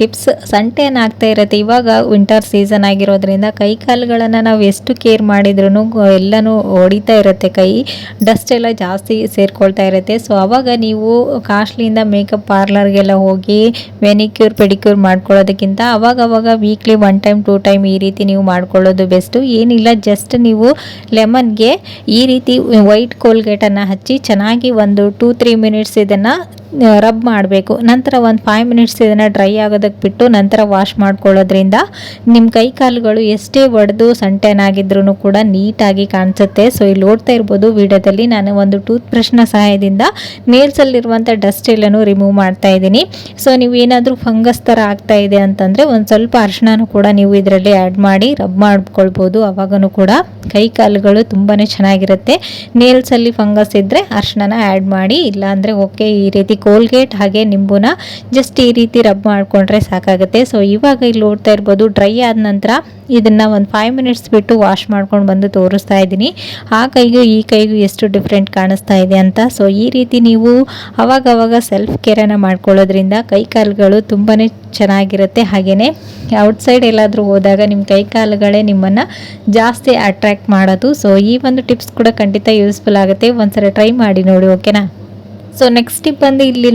Tips ಸನ್ಟ್ಯಾನ್ ಆಗ್ತಾ ಇರುತ್ತೆ. ಇವಾಗ ವಿಂಟರ್ ಸೀಸನ್ ಆಗಿರೋದ್ರಿಂದ ಕೈ ಕಾಲುಗಳನ್ನು ನಾವು ಎಷ್ಟು ಕೇರ್ ಮಾಡಿದ್ರೂ ಎಲ್ಲನೂ ಹೊಡಿತಾ ಇರುತ್ತೆ, ಕೈ ಡಸ್ಟ್ ಎಲ್ಲ ಜಾಸ್ತಿ ಸೇರ್ಕೊಳ್ತಾ ಇರುತ್ತೆ. ಸೊ ಅವಾಗ ನೀವು ಕಾಸ್ಟ್ಲಿಯಿಂದ ಮೇಕಪ್ ಪಾರ್ಲರ್ಗೆಲ್ಲ ಹೋಗಿ ಮೆನಿಕ್ಯೂರ್ ಪೆಡಿಕ್ಯೂರ್ ಮಾಡ್ಕೊಳ್ಳೋದಕ್ಕಿಂತ ಅವಾಗವಾಗ ವೀಕ್ಲಿ 1 ಟೈಮ್ 2 ಟೈಮ್ ಈ ರೀತಿ ನೀವು ಮಾಡ್ಕೊಳ್ಳೋದು ಬೆಸ್ಟು. ಏನಿಲ್ಲ, ಜಸ್ಟ್ ನೀವು ಲೆಮನ್ಗೆ ಈ ರೀತಿ ವೈಟ್ ಕೋಲ್ಗೇಟನ್ನು ಹಚ್ಚಿ ಚೆನ್ನಾಗಿ ಒಂದು 2-3 ಮಿನಿಟ್ಸ್ ಇದನ್ನು ರಬ್ ಮಾಡಬೇಕು. ನಂತರ ಒಂದು 5 ಮಿನಿಟ್ಸ್ ಇದನ್ನು ಡ್ರೈ ಆಗೋದಕ್ಕೆ ಬಿಟ್ಟು ನಂತರ ವಾಶ್ ಮಾಡ್ಕೊಳ್ಳೋದ್ರಿಂದ ನಿಮ್ಮ ಕೈ ಕಾಲುಗಳು ಎಷ್ಟೇ ಒಡೆದು ಸನ್ಟ್ಯಾನ್ ಆಗಿದ್ರೂ ಕೂಡ ನೀಟಾಗಿ ಕಾಣಿಸುತ್ತೆ. ಸೊ ಇಲ್ಲಿ ನೋಡ್ತಾ ಇರ್ಬೋದು ವಿಡಿಯೋದಲ್ಲಿ ನಾನು ಒಂದು ಟೂತ್ ಬ್ರಷ್ನ ಸಹಾಯದಿಂದ ನೇಲ್ಸಲ್ಲಿರುವಂಥ ಡಸ್ಟ್ ಎಲ್ಲನೂ ರಿಮೂವ್ ಮಾಡ್ತಾ ಇದ್ದೀನಿ. ಸೊ ನೀವು ಏನಾದರೂ ಫಂಗಸ್ ಥರ ಆಗ್ತಾ ಇದೆ ಅಂತಂದರೆ ಒಂದು ಸ್ವಲ್ಪ ಅರಿಶಿಣನೂ ಕೂಡ ನೀವು ಇದರಲ್ಲಿ ಆ್ಯಡ್ ಮಾಡಿ ರಬ್ ಮಾಡ್ಕೊಳ್ಬೋದು. ಅವಾಗೂ ಕೂಡ ಕೈ ಕಾಲುಗಳು ತುಂಬಾ ಚೆನ್ನಾಗಿರುತ್ತೆ. ನೇಲ್ಸಲ್ಲಿ ಫಂಗಸ್ ಇದ್ದರೆ ಅರಿಶಿಣನ ಆ್ಯಡ್ ಮಾಡಿ, ಇಲ್ಲಾಂದರೆ ಓಕೆ ಈ ರೀತಿ ಕೋಲ್ಗೇಟ್ ಹಾಗೆ ನಿಂಬುನ ಜಸ್ಟ್ ಈ ರೀತಿ ರಬ್ ಮಾಡಿಕೊಂಡ್ರೆ ಸಾಕಾಗುತ್ತೆ. ಸೊ ಇವಾಗ ಇಲ್ಲಿ ನೋಡ್ತಾ ಇರ್ಬೋದು ಡ್ರೈ ಆದ ನಂತರ ಇದನ್ನು ಒಂದು 5 ಮಿನಿಟ್ಸ್ ಬಿಟ್ಟು ವಾಶ್ ಮಾಡ್ಕೊಂಡು ಬಂದು ತೋರಿಸ್ತಾ ಇದ್ದೀನಿ. ಆ ಕೈಗೂ ಈ ಕೈಗೂ ಎಷ್ಟು ಡಿಫ್ರೆಂಟ್ ಕಾಣಿಸ್ತಾ ಇದೆ ಅಂತ. ಸೊ ಈ ರೀತಿ ನೀವು ಅವಾಗವಾಗ ಸೆಲ್ಫ್ ಕೇರನ್ನು ಮಾಡ್ಕೊಳ್ಳೋದ್ರಿಂದ ಕೈ ಕಾಲುಗಳು ತುಂಬಾ ಚೆನ್ನಾಗಿರುತ್ತೆ. ಹಾಗೆಯೇ ಔಟ್ಸೈಡ್ ಎಲ್ಲಾದರೂ ಹೋದಾಗ ನಿಮ್ಮ ಕೈ ಕಾಲುಗಳೇ ನಿಮ್ಮನ್ನು ಜಾಸ್ತಿ ಅಟ್ರ್ಯಾಕ್ಟ್ ಮಾಡೋದು. ಸೊ ಈ ಒಂದು ಟಿಪ್ಸ್ ಕೂಡ ಖಂಡಿತ ಯೂಸ್ಫುಲ್ ಆಗುತ್ತೆ, ಒಂದ್ಸಲ ಟ್ರೈ ಮಾಡಿ ನೋಡಿ, ಓಕೆನಾ. ಸೊ ನೆಕ್ಸ್ಟ್ ಟಿಪ್ ಬಂದು ಇಲ್ಲಿ